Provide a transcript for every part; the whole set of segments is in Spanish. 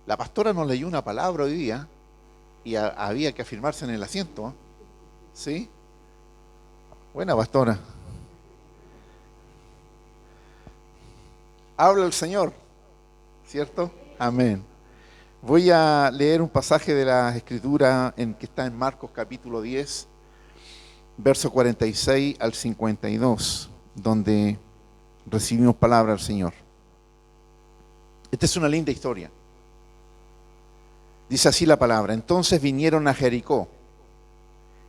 La pastora nos leyó una palabra hoy día y había que afirmarse en el asiento. ¿Sí? Buena pastora. Habla el Señor, ¿cierto? Amén. Voy a leer un pasaje de la Escritura que está en Marcos capítulo 10, verso 46 al 52, donde recibimos palabra del Señor. Esta es una linda historia. Dice así la palabra: entonces vinieron a Jericó,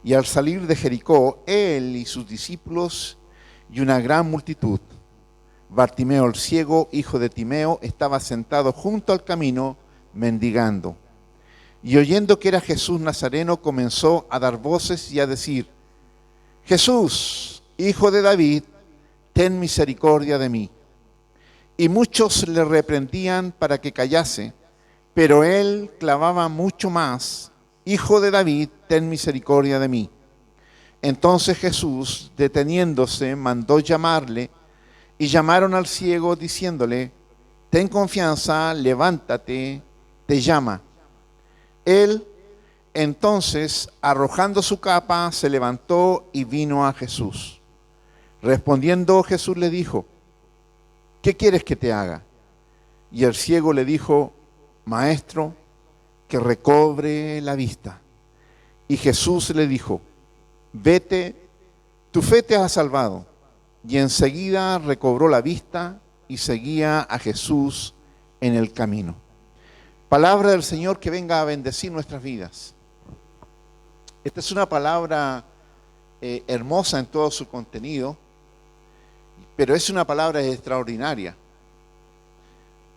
y al salir de Jericó, él y sus discípulos y una gran multitud, Bartimeo el ciego, hijo de Timeo, estaba sentado junto al camino mendigando. Y oyendo que era Jesús Nazareno, comenzó a dar voces y a decir: Jesús, hijo de David, ten misericordia de mí. Y muchos le reprendían para que callase, pero él clamaba mucho más: Hijo de David, ten misericordia de mí. Entonces Jesús, deteniéndose, mandó llamarle, y llamaron al ciego diciéndole: ten confianza, levántate, te llama. Él entonces, arrojando su capa, se levantó y vino a Jesús. Respondiendo Jesús le dijo: ¿qué quieres que te haga? Y el ciego le dijo: Maestro, que recobre la vista. Y Jesús le dijo: vete, tu fe te ha salvado. Y enseguida recobró la vista y seguía a Jesús en el camino. Palabra del Señor que venga a bendecir nuestras vidas. Esta es una palabra hermosa en todo su contenido, pero es una palabra extraordinaria.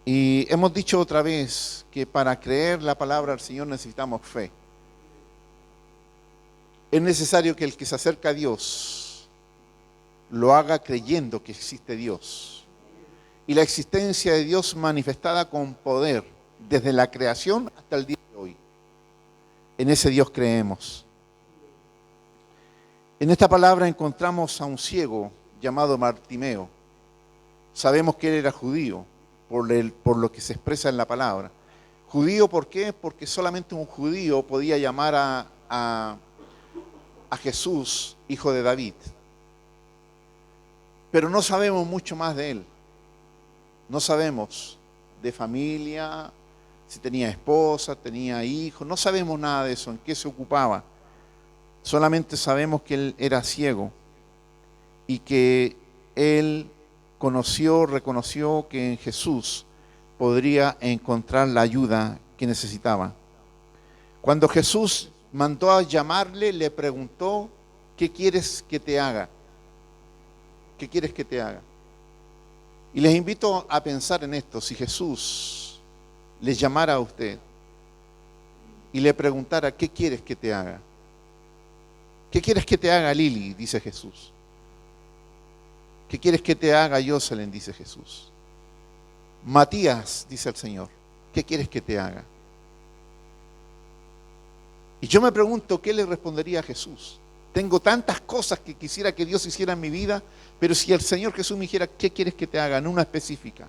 Y hemos dicho otra vez que para creer la palabra del Señor necesitamos fe. Es necesario que el que se acerca a Dios lo haga creyendo que existe Dios. Y la existencia de Dios manifestada con poder desde la creación hasta el día de hoy. En ese Dios creemos. En esta palabra encontramos a un ciego llamado Bartimeo. Sabemos que él era judío por lo que se expresa en la palabra. Judío, ¿por qué? Porque solamente un judío podía llamar a Jesús, hijo de David. Pero no sabemos mucho más de él. No sabemos de familia, si tenía esposa, tenía hijos, no sabemos nada de eso, en qué se ocupaba. Solamente sabemos que él era ciego y que él reconoció que en Jesús podría encontrar la ayuda que necesitaba. Cuando Jesús mandó a llamarle, le preguntó: ¿qué quieres que te haga? ¿Qué quieres que te haga? Y les invito a pensar en esto: si Jesús les llamara a usted y le preguntara: ¿qué quieres que te haga? ¿Qué quieres que te haga, Lili?, dice Jesús. ¿Qué quieres que te haga, Jocelyn?, dice Jesús. Matías, dice el Señor, ¿qué quieres que te haga? Y yo me pregunto, ¿qué le respondería a Jesús? Tengo tantas cosas que quisiera que Dios hiciera en mi vida, pero si el Señor Jesús me dijera: ¿qué quieres que te haga?, en una específica,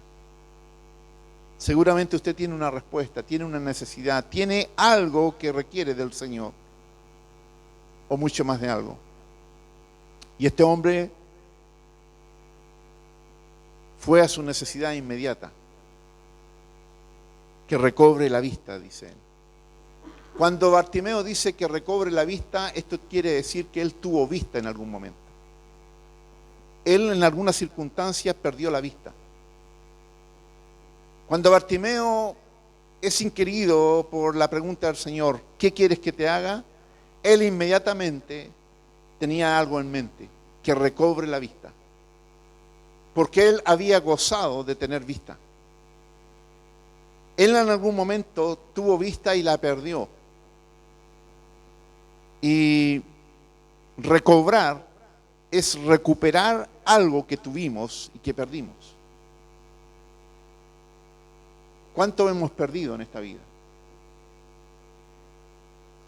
seguramente usted tiene una respuesta, tiene una necesidad, tiene algo que requiere del Señor, o mucho más de algo. Y este hombre fue a su necesidad inmediata: que recobre la vista, dice él. Cuando Bartimeo dice que recobre la vista, esto quiere decir que él tuvo vista en algún momento. Él en alguna circunstancia perdió la vista. Cuando Bartimeo es inquirido por la pregunta del Señor: ¿qué quieres que te haga?, él inmediatamente tenía algo en mente: que recobre la vista. Porque él había gozado de tener vista. Él en algún momento tuvo vista y la perdió. Y recobrar es recuperar algo que tuvimos y que perdimos. ¿Cuánto hemos perdido en esta vida?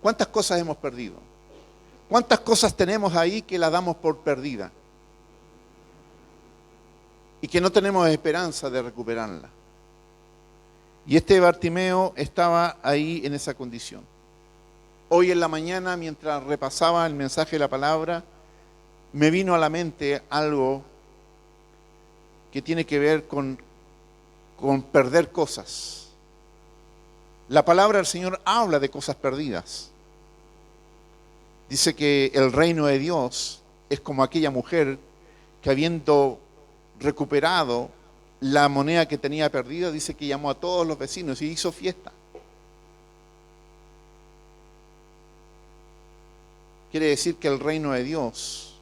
¿Cuántas cosas hemos perdido? ¿Cuántas cosas tenemos ahí que las damos por perdida y que no tenemos esperanza de recuperarla? Y este Bartimeo estaba ahí en esa condición. Hoy en la mañana, mientras repasaba el mensaje de la palabra, me vino a la mente algo que tiene que ver con perder cosas. La palabra del Señor habla de cosas perdidas. Dice que el reino de Dios es como aquella mujer que, habiendo recuperado la moneda que tenía perdida, dice que llamó a todos los vecinos y hizo fiesta. Quiere decir que el reino de Dios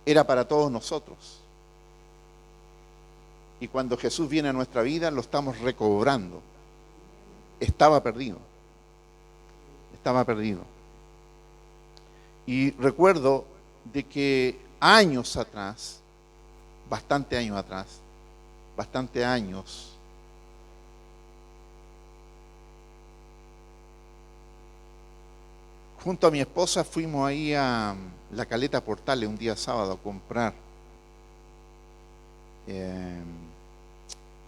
era para todos nosotros. Y cuando Jesús viene a nuestra vida, lo estamos recobrando. Estaba perdido. Estaba perdido. Y recuerdo de que años atrás, bastante años, junto a mi esposa fuimos ahí a la Caleta Portales un día sábado a comprar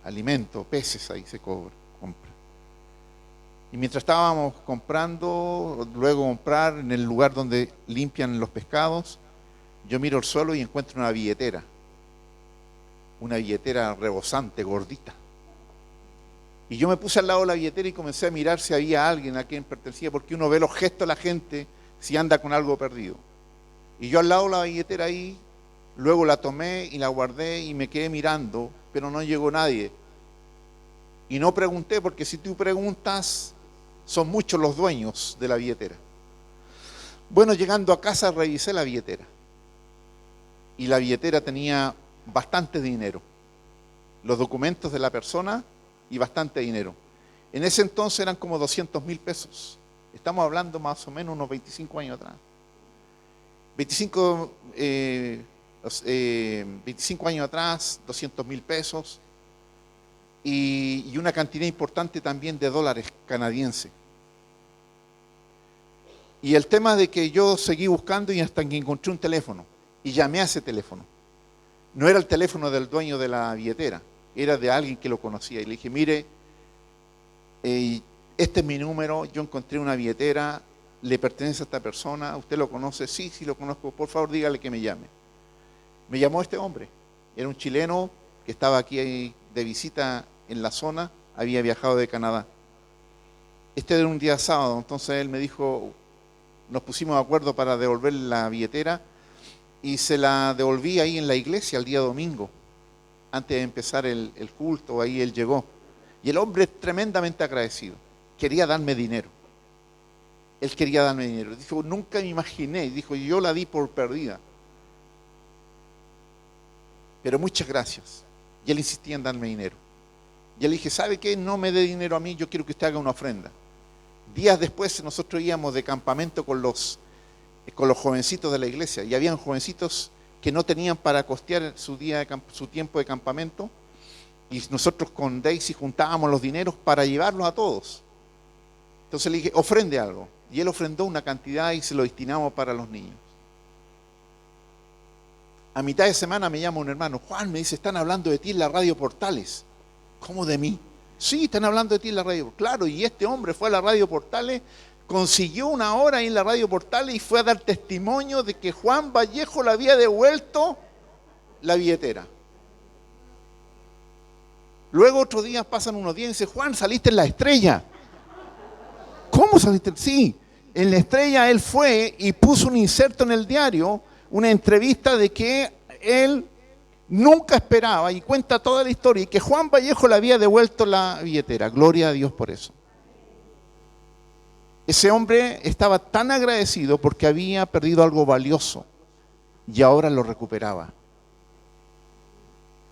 alimento, peces, ahí se compra. Y mientras estábamos comprando, luego comprar en el lugar donde limpian los pescados, yo miro el suelo y encuentro una billetera rebosante, gordita. Y yo me puse al lado de la billetera y comencé a mirar si había alguien a quien pertenecía, porque uno ve los gestos de la gente si anda con algo perdido. Y yo al lado de la billetera ahí, luego la tomé y la guardé y me quedé mirando, pero no llegó nadie. Y no pregunté, porque si tú preguntas, son muchos los dueños de la billetera. Bueno, llegando a casa revisé la billetera. Y la billetera tenía bastante dinero. Los documentos de la persona y bastante dinero. En ese entonces eran como 200.000 pesos. Estamos hablando más o menos unos 25 años atrás. 25 años atrás, 200.000 pesos. Y una cantidad importante también de dólares canadienses. Y el tema de que yo seguí buscando y hasta que encontré un teléfono. Y llamé a ese teléfono. No era el teléfono del dueño de la billetera, era de alguien que lo conocía. Y le dije, mire, este es mi número, yo encontré una billetera, le pertenece a esta persona, ¿usted lo conoce? Sí, sí lo conozco, por favor dígale que me llame. Me llamó este hombre, era un chileno que estaba aquí de visita en la zona, había viajado de Canadá. Este era un día sábado, entonces él me dijo, nos pusimos de acuerdo para devolver la billetera y se la devolví ahí en la iglesia el día domingo, antes de empezar el culto, ahí él llegó. Y el hombre tremendamente agradecido, quería darme dinero. Él quería darme dinero. Dijo, nunca me imaginé, dijo, yo la di por perdida. Pero muchas gracias. Y él insistía en darme dinero. Y él le dije, ¿sabe qué? No me dé dinero a mí, yo quiero que usted haga una ofrenda. Días después nosotros íbamos de campamento con los jovencitos de la iglesia, y habían jovencitos que no tenían para costear su tiempo de campamento, y nosotros con Daisy juntábamos los dineros para llevarlos a todos. Entonces le dije, ofrende algo, y él ofrendó una cantidad y se lo destinamos para los niños. A mitad de semana me llama un hermano, Juan, me dice, están hablando de ti en la radio Portales. ¿Cómo de mí? Sí, están hablando de ti en la radio. Claro, y este hombre fue a la radio Portales, consiguió una hora ahí en la radio Portales y fue a dar testimonio de que Juan Vallejo le había devuelto la billetera. Luego otros días pasan unos días y dice, Juan, saliste en La Estrella. ¿Cómo saliste? Sí, en La Estrella él fue y puso un inserto en el diario, una entrevista de que él nunca esperaba, y cuenta toda la historia, y que Juan Vallejo le había devuelto la billetera. Gloria a Dios por eso. Ese hombre estaba tan agradecido porque había perdido algo valioso y ahora lo recuperaba.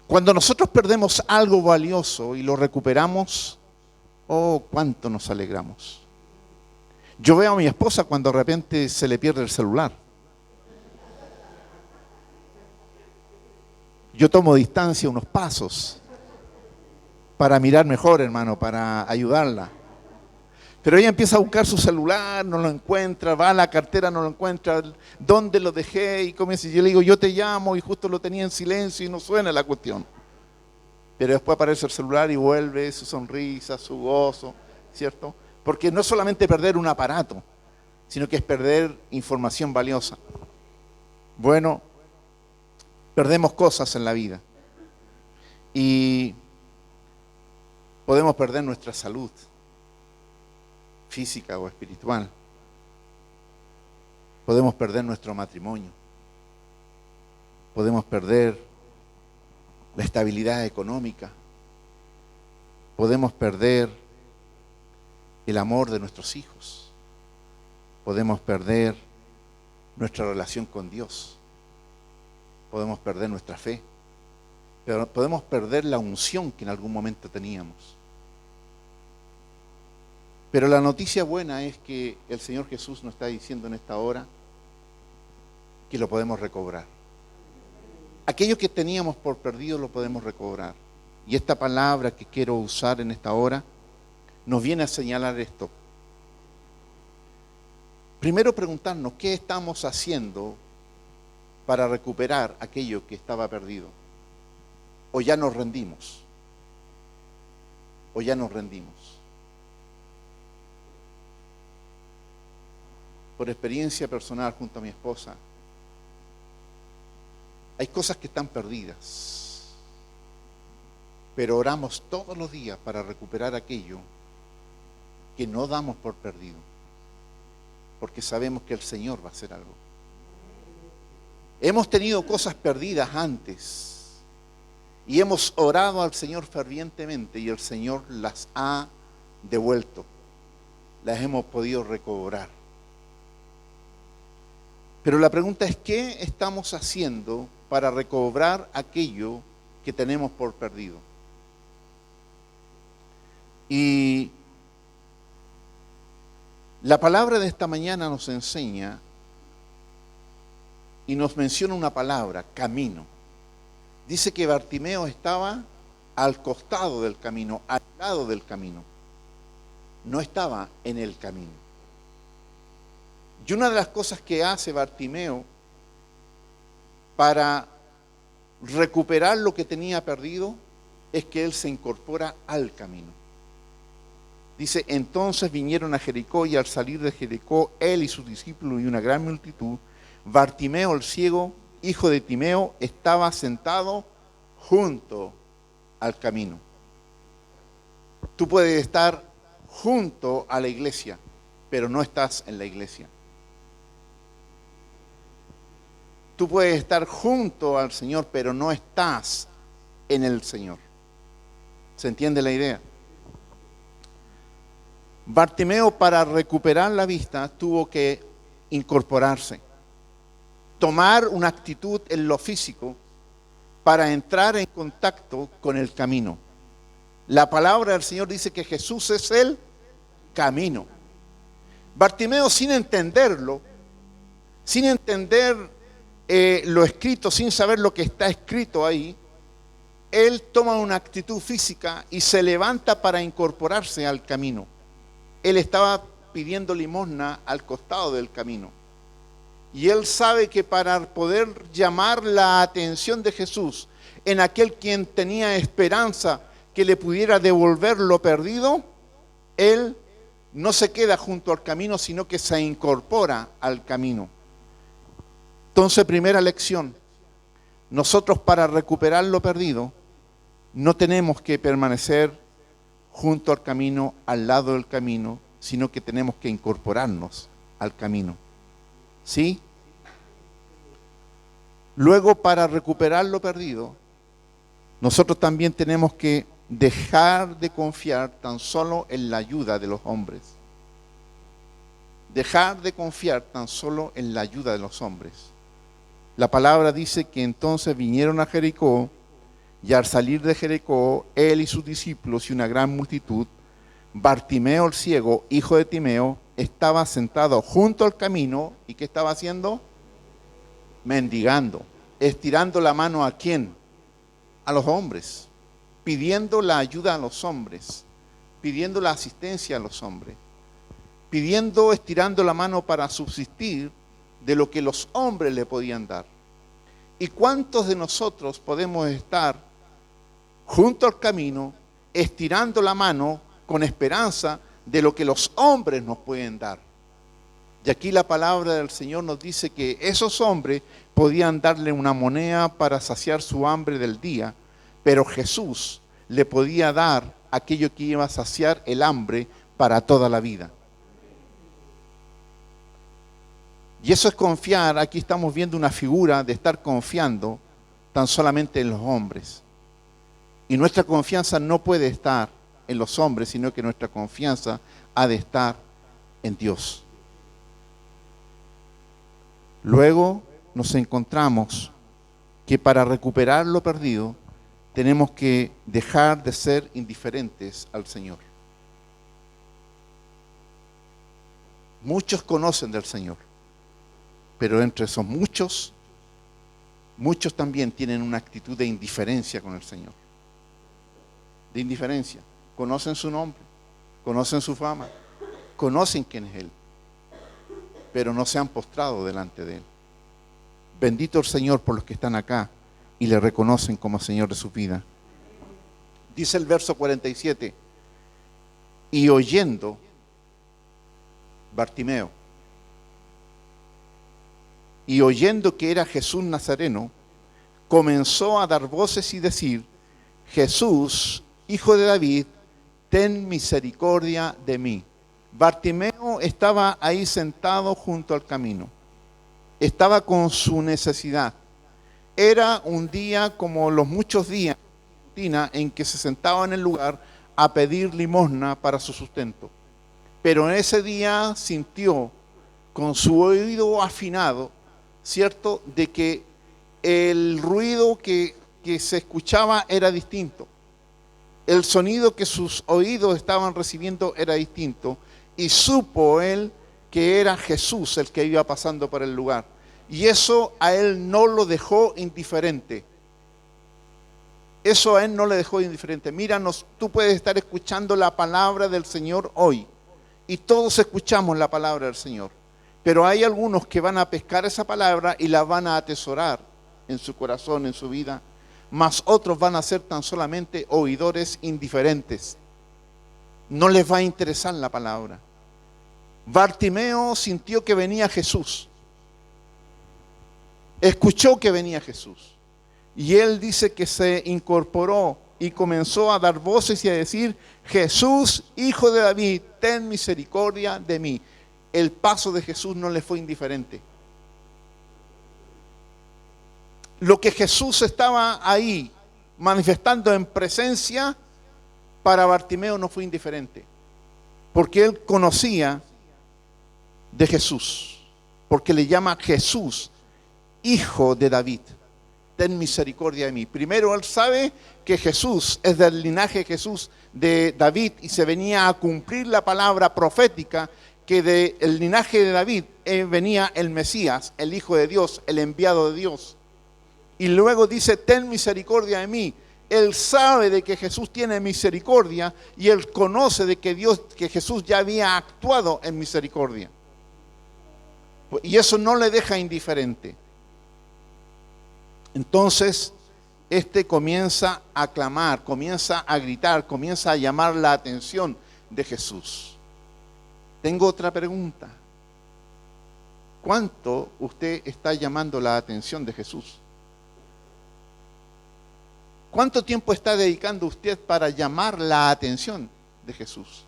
Cuando nosotros perdemos algo valioso y lo recuperamos, oh, cuánto nos alegramos. Yo veo a mi esposa cuando de repente se le pierde el celular. Yo tomo distancia, unos pasos, para mirar mejor, hermano, para ayudarla. Pero ella empieza a buscar su celular, no lo encuentra, va a la cartera, no lo encuentra, ¿dónde lo dejé? Y comienza, yo le digo, yo te llamo, y justo lo tenía en silencio y no suena la cuestión. Pero después aparece el celular y vuelve su sonrisa, su gozo, ¿cierto? Porque no es solamente perder un aparato, sino que es perder información valiosa. Bueno, perdemos cosas en la vida y podemos perder nuestra salud física o espiritual. Podemos perder nuestro matrimonio. Podemos perder la estabilidad económica. Podemos perder el amor de nuestros hijos. Podemos perder nuestra relación con Dios. Podemos perder nuestra fe. Pero podemos perder la unción que en algún momento teníamos. Pero la noticia buena es que el Señor Jesús nos está diciendo en esta hora que lo podemos recobrar. Aquello que teníamos por perdido lo podemos recobrar. Y esta palabra que quiero usar en esta hora nos viene a señalar esto. Primero preguntarnos qué estamos haciendo para recuperar aquello que estaba perdido. O ya nos rendimos. O ya nos rendimos. Por experiencia personal junto a mi esposa, hay cosas que están perdidas, pero oramos todos los días para recuperar aquello que no damos por perdido, porque sabemos que el Señor va a hacer algo. Hemos tenido cosas perdidas antes y hemos orado al Señor fervientemente y el Señor las ha devuelto, las hemos podido recobrar. Pero la pregunta es, ¿qué estamos haciendo para recobrar aquello que tenemos por perdido? Y la palabra de esta mañana nos enseña y nos menciona una palabra, camino. Dice que Bartimeo estaba al costado del camino, al lado del camino. No estaba en el camino. Y una de las cosas que hace Bartimeo para recuperar lo que tenía perdido es que él se incorpora al camino. Dice, entonces vinieron a Jericó y al salir de Jericó, él y sus discípulos y una gran multitud, Bartimeo el ciego, hijo de Timeo, estaba sentado junto al camino. Tú puedes estar junto a la iglesia, pero no estás en la iglesia. Tú puedes estar junto al Señor, pero no estás en el Señor. ¿Se entiende la idea? Bartimeo, para recuperar la vista, tuvo que incorporarse, tomar una actitud en lo físico para entrar en contacto con el camino. La palabra del Señor dice que Jesús es el camino. Bartimeo, sin entenderlo, sin entender lo escrito, sin saber lo que está escrito ahí, él toma una actitud física y se levanta para incorporarse al camino. Él estaba pidiendo limosna al costado del camino. Y él sabe que para poder llamar la atención de Jesús en aquel quien tenía esperanza que le pudiera devolver lo perdido, él no se queda junto al camino, sino que se incorpora al camino. Entonces, primera lección, nosotros para recuperar lo perdido, no tenemos que permanecer junto al camino, al lado del camino, sino que tenemos que incorporarnos al camino. ¿Sí? Luego, para recuperar lo perdido, nosotros también tenemos que dejar de confiar tan solo en la ayuda de los hombres. Dejar de confiar tan solo en la ayuda de los hombres. La palabra dice que entonces vinieron a Jericó y al salir de Jericó, él y sus discípulos y una gran multitud, Bartimeo el ciego, hijo de Timeo, estaba sentado junto al camino. ¿Y qué estaba haciendo? Mendigando, estirando la mano ¿a quién? A los hombres, pidiendo la ayuda a los hombres, pidiendo la asistencia a los hombres, pidiendo, estirando la mano para subsistir de lo que los hombres le podían dar. ¿Y cuántos de nosotros podemos estar junto al camino, estirando la mano con esperanza de lo que los hombres nos pueden dar. Y aquí la palabra del Señor nos dice que esos hombres podían darle una moneda para saciar su hambre del día, pero Jesús le podía dar aquello que iba a saciar el hambre para toda la vida. Y eso es confiar. Aquí estamos viendo una figura de estar confiando tan solamente en los hombres. Y nuestra confianza no puede estar en los hombres, sino que nuestra confianza ha de estar en Dios. Luego nos encontramos que para recuperar lo perdido tenemos que dejar de ser indiferentes al Señor. Muchos conocen del Señor, pero entre esos muchos también tienen una actitud de indiferencia con el Señor. De indiferencia. Conocen su nombre, conocen su fama, conocen quién es Él, pero no se han postrado delante de Él. Bendito el Señor por los que están acá y le reconocen como Señor de su vida. Dice el verso 47, y oyendo Bartimeo, y oyendo que era Jesús Nazareno, comenzó a dar voces y decir: Jesús, Hijo de David, ten misericordia de mí. Bartimeo estaba ahí sentado junto al camino. Estaba con su necesidad. Era un día como los muchos días en que se sentaba en el lugar a pedir limosna para su sustento. Pero en ese día sintió con su oído afinado, ¿cierto?, de que el ruido que se escuchaba era distinto. El sonido que sus oídos estaban recibiendo era distinto. Y supo él que era Jesús el que iba pasando por el lugar. Y eso a él no lo dejó indiferente. Eso a él no le dejó indiferente. Míranos, tú puedes estar escuchando la palabra del Señor hoy. Y todos escuchamos la palabra del Señor. Pero hay algunos que van a pescar esa palabra y la van a atesorar en su corazón, en su vida. Mas otros van a ser tan solamente oidores indiferentes. No les va a interesar la palabra. Bartimeo sintió que venía Jesús. Escuchó que venía Jesús. Y él dice que se incorporó y comenzó a dar voces y a decir: Jesús, Hijo de David, ten misericordia de mí. El paso de Jesús no le fue indiferente. Lo que Jesús estaba ahí manifestando en presencia, para Bartimeo no fue indiferente. Porque él conocía de Jesús. Porque le llama Jesús, Hijo de David. Ten misericordia de mí. Primero él sabe que Jesús es del linaje de Jesús de David y se venía a cumplir la palabra profética que del linaje de David venía el Mesías, el Hijo de Dios, el enviado de Dios. Y luego dice: ten misericordia de mí. Él sabe de que Jesús tiene misericordia y él conoce de que Jesús ya había actuado en misericordia. Y eso no le deja indiferente. Entonces, comienza a clamar, comienza a gritar, comienza a llamar la atención de Jesús. Tengo otra pregunta. ¿Cuánto usted está llamando la atención de Jesús? ¿Cuánto tiempo está dedicando usted para llamar la atención de Jesús?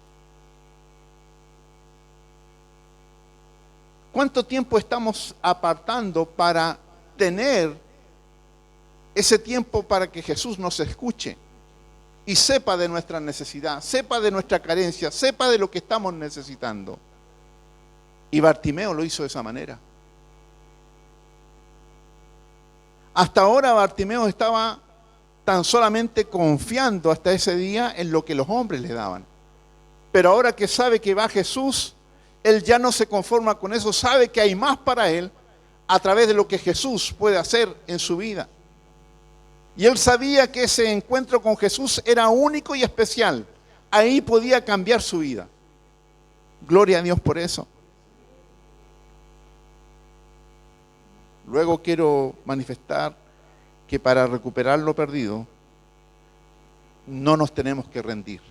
¿Cuánto tiempo estamos apartando para tener ese tiempo para que Jesús nos escuche y sepa de nuestra necesidad, sepa de nuestra carencia, sepa de lo que estamos necesitando? Y Bartimeo lo hizo de esa manera. Hasta ahora Bartimeo estaba tan solamente confiando hasta ese día en lo que los hombres le daban. Pero ahora que sabe que va Jesús, él ya no se conforma con eso, sabe que hay más para él a través de lo que Jesús puede hacer en su vida. Y él sabía que ese encuentro con Jesús era único y especial. Ahí podía cambiar su vida. Gloria a Dios por eso. Luego quiero manifestar que para recuperar lo perdido no nos tenemos que rendir.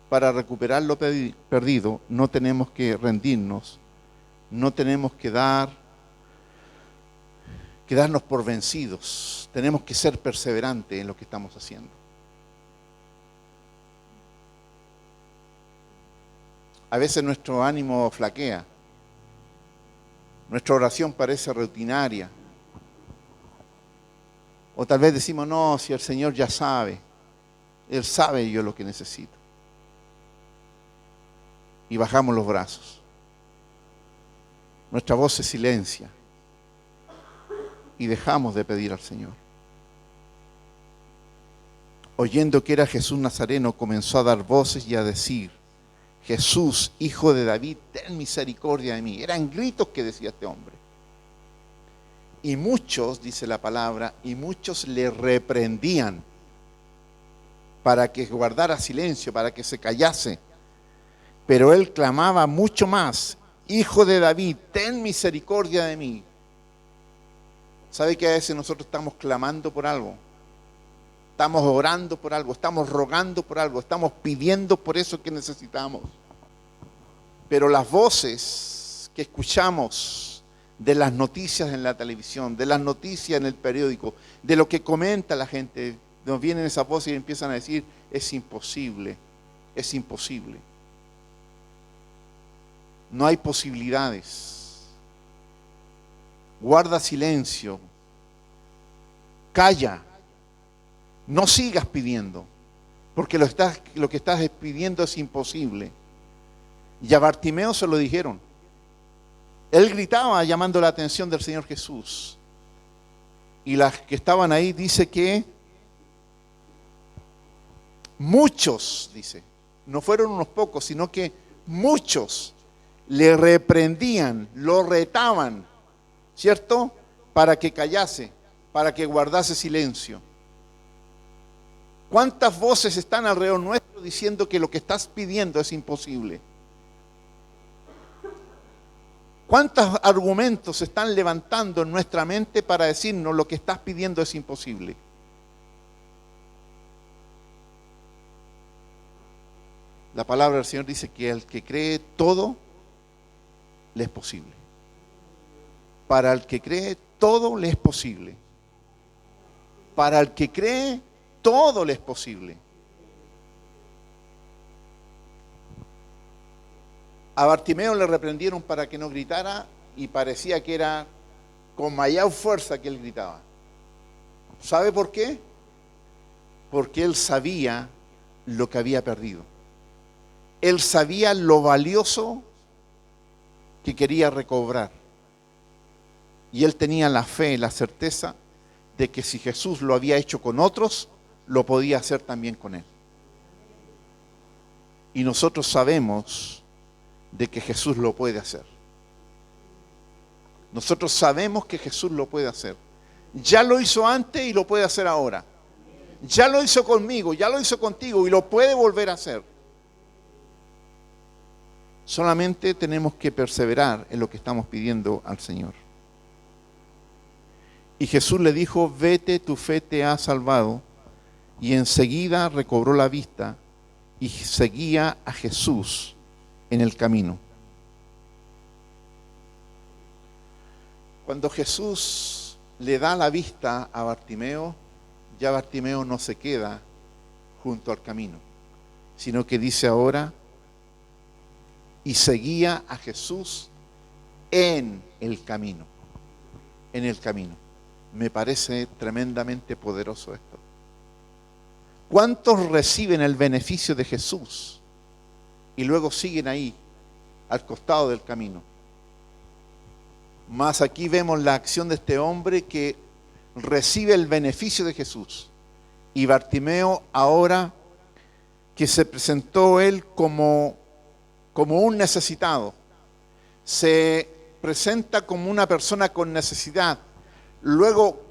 Para recuperar lo perdido, no tenemos que rendirnos, no tenemos que darnos por vencidos. Tenemos que ser perseverantes en lo que estamos haciendo. A veces nuestro ánimo flaquea, nuestra oración parece rutinaria, o tal vez decimos, no, si el Señor ya sabe, Él sabe yo lo que necesito. Y bajamos los brazos. Nuestra voz se silencia y dejamos de pedir al Señor. Oyendo que era Jesús Nazareno, comenzó a dar voces y a decir, Jesús, hijo de David, ten misericordia de mí. Eran gritos que decía este hombre. Y muchos, dice la palabra, y muchos le reprendían para que guardara silencio, para que se callase. Pero él clamaba mucho más, Hijo de David, ten misericordia de mí. ¿Sabe que a veces nosotros estamos clamando por algo? Estamos orando por algo, estamos rogando por algo, estamos pidiendo por eso que necesitamos. Pero las voces que escuchamos de las noticias en la televisión, de las noticias en el periódico, de lo que comenta la gente, nos vienen esas voces y empiezan a decir, es imposible, es imposible. No hay posibilidades. Guarda silencio. Calla. No sigas pidiendo, porque lo que estás pidiendo es imposible. Y a Bartimeo se lo dijeron. Él gritaba llamando la atención del Señor Jesús. Y las que estaban ahí dice que muchos, dice, no fueron unos pocos, sino que muchos le reprendían, lo retaban, ¿cierto? Para que callase, para que guardase silencio. ¿Cuántas voces están alrededor nuestro diciendo que lo que estás pidiendo es imposible? ¿Cuántos argumentos se están levantando en nuestra mente para decirnos lo que estás pidiendo es imposible? La palabra del Señor dice que al que cree todo le es posible. Para el que cree todo le es posible. Para el que cree todo le es posible. A Bartimeo le reprendieron para que no gritara y parecía que era con mayor fuerza que él gritaba. ¿Sabe por qué? Porque él sabía lo que había perdido. Él sabía lo valioso que quería recobrar. Y él tenía la fe, la certeza de que si Jesús lo había hecho con otros, lo podía hacer también con él. Y nosotros sabemos de que Jesús lo puede hacer. Nosotros sabemos que Jesús lo puede hacer. Ya lo hizo antes y lo puede hacer ahora. Ya lo hizo conmigo, ya lo hizo contigo y lo puede volver a hacer. Solamente tenemos que perseverar en lo que estamos pidiendo al Señor. Y Jesús le dijo, vete, tu fe te ha salvado. Y enseguida recobró la vista y seguía a Jesús en el camino. Cuando Jesús le da la vista a Bartimeo, ya Bartimeo no se queda junto al camino, sino que dice ahora, y seguía a Jesús en el camino. En el camino. Me parece tremendamente poderoso esto. ¿Cuántos reciben el beneficio de Jesús y luego siguen ahí, al costado del camino? Más aquí vemos la acción de este hombre que recibe el beneficio de Jesús. Y Bartimeo, ahora que se presentó él como un necesitado, se presenta como una persona con necesidad, luego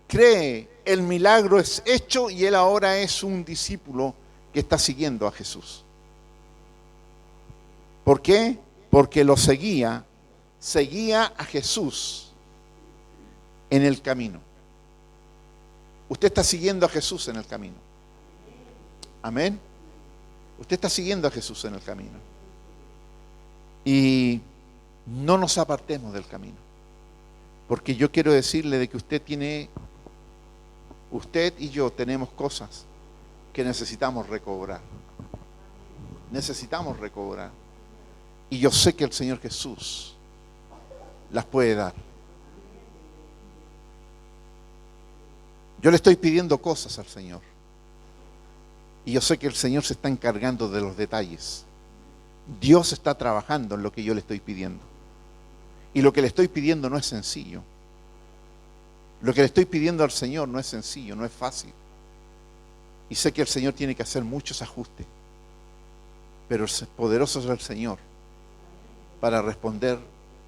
cree, el milagro es hecho y él ahora es un discípulo que está siguiendo a Jesús. ¿Por qué? Porque lo seguía a Jesús en el camino. Usted está siguiendo a Jesús en el camino. Amén. Usted está siguiendo a Jesús en el camino. Y no nos apartemos del camino. Porque yo quiero decirle de que usted y yo tenemos cosas que necesitamos recobrar. Necesitamos recobrar. Y yo sé que el Señor Jesús las puede dar. Yo le estoy pidiendo cosas al Señor. Y yo sé que el Señor se está encargando de los detalles. Dios está trabajando en lo que yo le estoy pidiendo. Y lo que le estoy pidiendo no es sencillo. Lo que le estoy pidiendo al Señor no es sencillo, no es fácil. Y sé que el Señor tiene que hacer muchos ajustes. Pero poderoso es el Señor para responder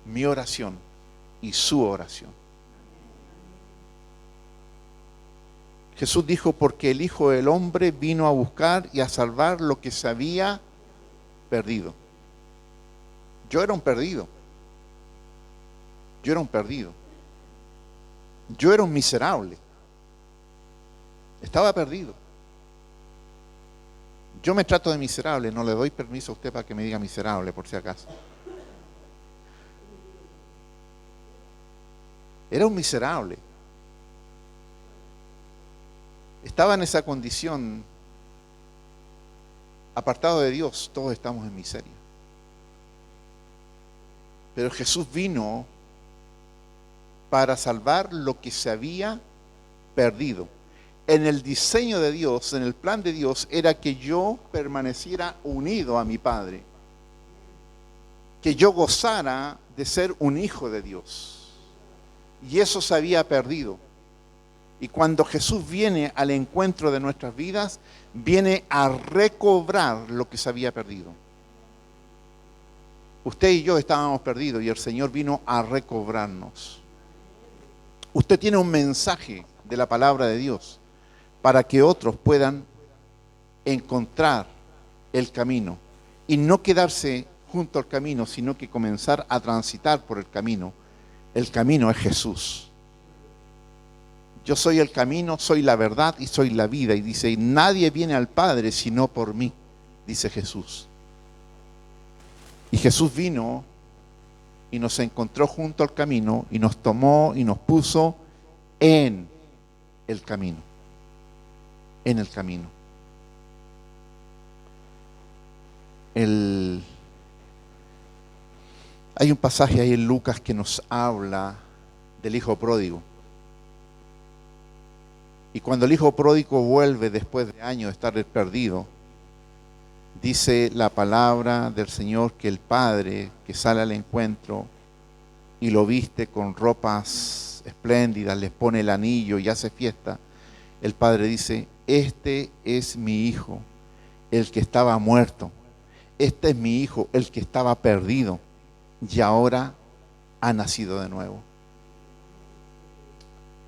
mi oración y su oración. Jesús dijo, porque el Hijo del Hombre vino a buscar y a salvar lo que se había perdido. Yo era un perdido. Yo era un perdido. Yo era un miserable. Estaba perdido. Yo me trato de miserable, no le doy permiso a usted para que me diga miserable, por si acaso. Era un miserable. Estaba en esa condición, apartado de Dios, todos estamos en miseria. Pero Jesús vino para salvar lo que se había perdido. En el diseño de Dios, en el plan de Dios, era que yo permaneciera unido a mi Padre. Que yo gozara de ser un hijo de Dios. Y eso se había perdido. Y cuando Jesús viene al encuentro de nuestras vidas, viene a recobrar lo que se había perdido. Usted y yo estábamos perdidos y el Señor vino a recobrarnos. Usted tiene un mensaje de la palabra de Dios para que otros puedan encontrar el camino y no quedarse junto al camino, sino que comenzar a transitar por el camino. El camino es Jesús. Yo soy el camino, soy la verdad y soy la vida. Y dice, nadie viene al Padre sino por mí, dice Jesús. Y Jesús vino y nos encontró junto al camino y nos tomó y nos puso en el camino. En el camino. Hay un pasaje ahí en Lucas que nos habla del hijo pródigo. Y cuando el hijo pródigo vuelve después de años de estar perdido, dice la palabra del Señor que el padre que sale al encuentro y lo viste con ropas espléndidas, les pone el anillo y hace fiesta, el padre dice, este es mi hijo, el que estaba muerto. Este es mi hijo, el que estaba perdido y ahora ha nacido de nuevo.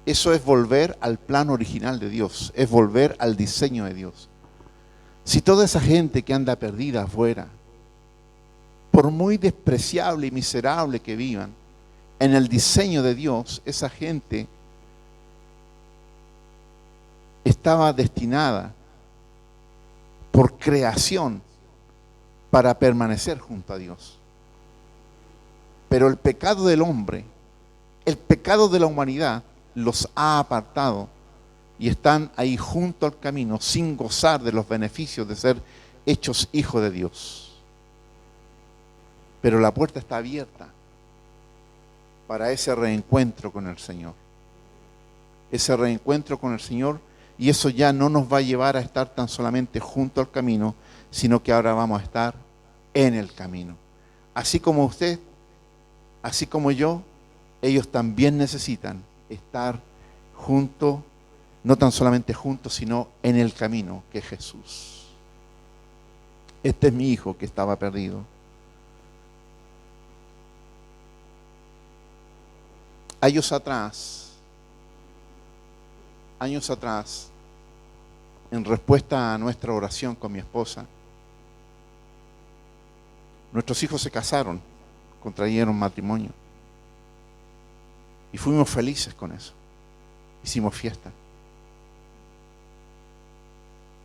Eso es volver al plan original de Dios, es volver al diseño de Dios. Si toda esa gente que anda perdida afuera, por muy despreciable y miserable que vivan, en el diseño de Dios, esa gente estaba destinada por creación para permanecer junto a Dios. Pero el pecado del hombre, el pecado de la humanidad, los ha apartado y están ahí junto al camino sin gozar de los beneficios de ser hechos hijos de Dios. Pero la puerta está abierta para ese reencuentro con el Señor. Ese reencuentro con el Señor, y eso ya no nos va a llevar a estar tan solamente junto al camino, sino que ahora vamos a estar en el camino. Así como usted, así como yo, ellos también necesitan estar juntos, no tan solamente juntos, sino en el camino que es Jesús. Este es mi hijo que estaba perdido. Años atrás, en respuesta a nuestra oración con mi esposa, nuestros hijos se casaron, contrayeron matrimonio. Y fuimos felices con eso. Hicimos fiesta.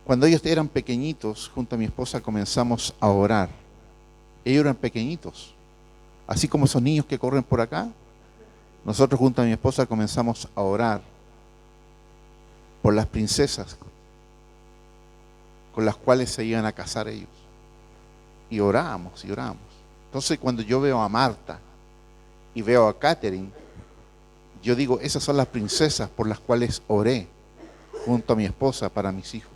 Cuando ellos eran pequeñitos, junto a mi esposa comenzamos a orar. Ellos eran pequeñitos. Así como esos niños que corren por acá, nosotros junto a mi esposa comenzamos a orar por las princesas con las cuales se iban a casar ellos. Y orábamos y orábamos. Entonces cuando yo veo a Marta y veo a Catherine, yo digo, esas son las princesas por las cuales oré junto a mi esposa para mis hijos.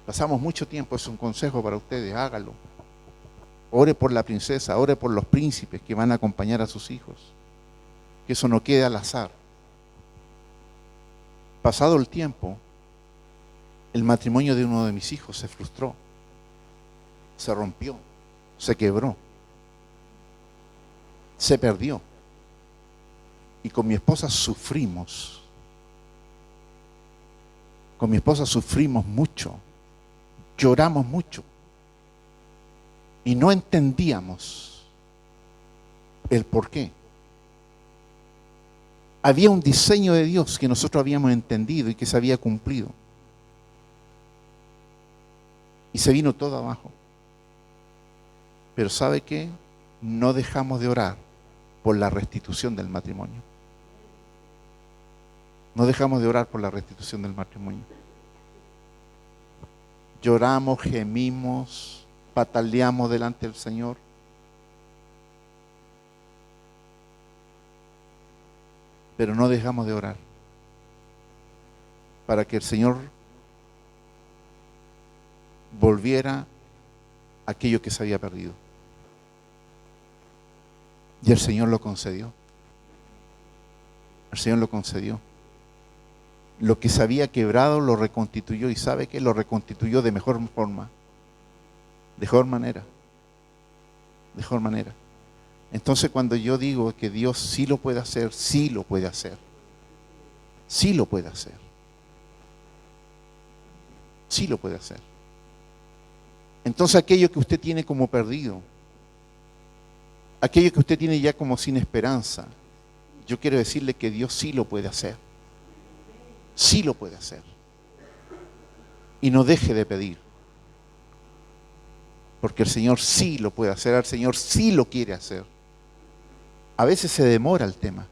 Pasamos mucho tiempo, es un consejo para ustedes, hágalo. Ore por la princesa, ore por los príncipes que van a acompañar a sus hijos. Que eso no quede al azar. Pasado el tiempo, el matrimonio de uno de mis hijos se frustró, se rompió, se quebró, se perdió. Y con mi esposa sufrimos. Con mi esposa sufrimos mucho, lloramos mucho. Y no entendíamos el por qué. Había un diseño de Dios que nosotros habíamos entendido y que se había cumplido. Y se vino todo abajo. Pero ¿sabe qué? No dejamos de orar por la restitución del matrimonio. No dejamos de orar por la restitución del matrimonio. Lloramos, gemimos, pataleamos delante del Señor. Pero no dejamos de orar para que el Señor volviera aquello que se había perdido. Y el Señor lo concedió. El Señor lo concedió. Lo que se había quebrado lo reconstituyó. ¿Y sabe qué? Lo reconstituyó de mejor forma. De mejor manera. De mejor manera. Entonces cuando yo digo que Dios sí lo puede hacer, sí lo puede hacer. Sí lo puede hacer. Sí lo puede hacer. Entonces aquello que usted tiene como perdido, aquello que usted tiene ya como sin esperanza, yo quiero decirle que Dios sí lo puede hacer. Sí lo puede hacer. Y no deje de pedir. Porque el Señor sí lo puede hacer, el Señor sí lo quiere hacer. A veces se demora el tema.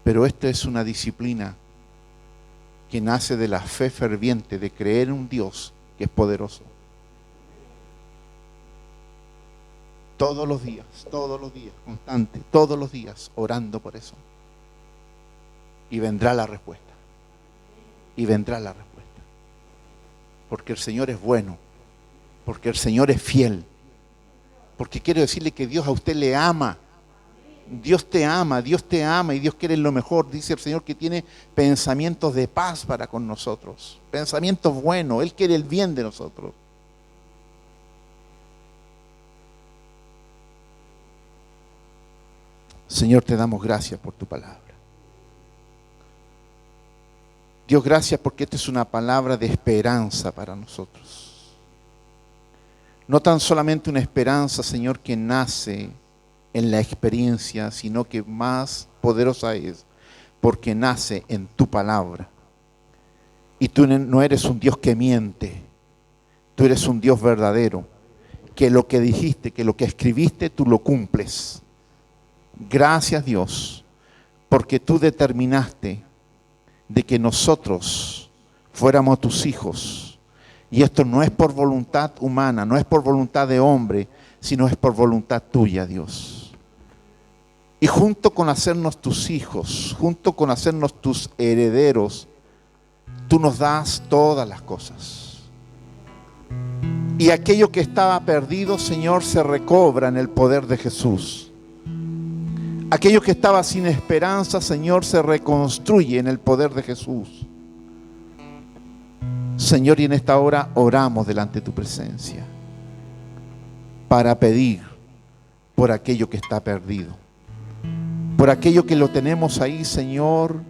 Pero esta es una disciplina que nace de la fe ferviente de creer en un Dios que es poderoso. Todos los días, constante, todos los días, orando por eso. Y vendrá la respuesta. Y vendrá la respuesta. Porque el Señor es bueno. Porque el Señor es fiel. Porque quiero decirle que Dios a usted le ama. Dios te ama y Dios quiere lo mejor. Dice el Señor que tiene pensamientos de paz para con nosotros. Pensamientos buenos. Él quiere el bien de nosotros. Señor, te damos gracias por tu palabra. Dios, gracias porque esta es una palabra de esperanza para nosotros. No tan solamente una esperanza, Señor, que nace en la experiencia, sino que más poderosa es porque nace en tu palabra. Y tú no eres un Dios que miente, tú eres un Dios verdadero, que lo que dijiste, que lo que escribiste, tú lo cumples. Gracias, Dios, porque tú determinaste de que nosotros fuéramos tus hijos. Y esto no es por voluntad humana, no es por voluntad de hombre, sino es por voluntad tuya, Dios. Y junto con hacernos tus hijos, junto con hacernos tus herederos, tú nos das todas las cosas. Y aquello que estaba perdido, Señor, se recobra en el poder de Jesús. Aquello que estaba sin esperanza, Señor, se reconstruye en el poder de Jesús. Señor, y en esta hora oramos delante de tu presencia para pedir por aquello que está perdido. Por aquello que lo tenemos ahí, Señor,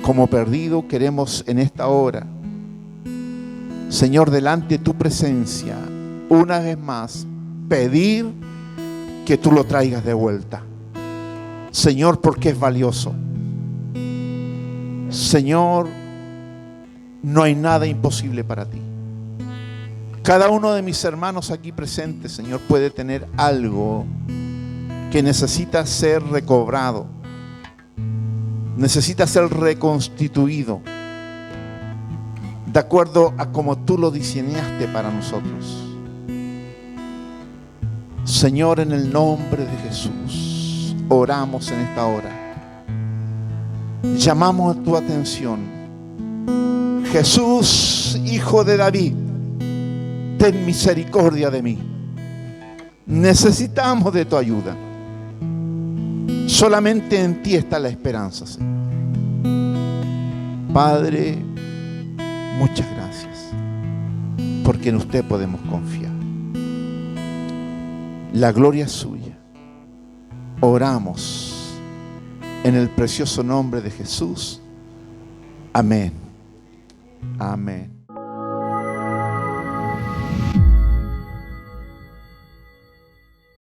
como perdido, queremos en esta hora, Señor, delante de tu presencia, una vez más, pedir que tú lo traigas de vuelta. Señor, porque es valioso. Señor, no hay nada imposible para ti. Cada uno de mis hermanos aquí presentes, Señor, puede tener algo que necesita ser recobrado, necesita ser reconstituido de acuerdo a como tú lo diseñaste para nosotros. Señor, en el nombre de Jesús, oramos en esta hora. Llamamos a tu atención. Jesús, Hijo de David, ten misericordia de mí. Necesitamos de tu ayuda. Solamente en ti está la esperanza, Señor. Padre, muchas gracias, porque en usted podemos confiar. La gloria es suya. Oramos en el precioso nombre de Jesús. Amén. Amén.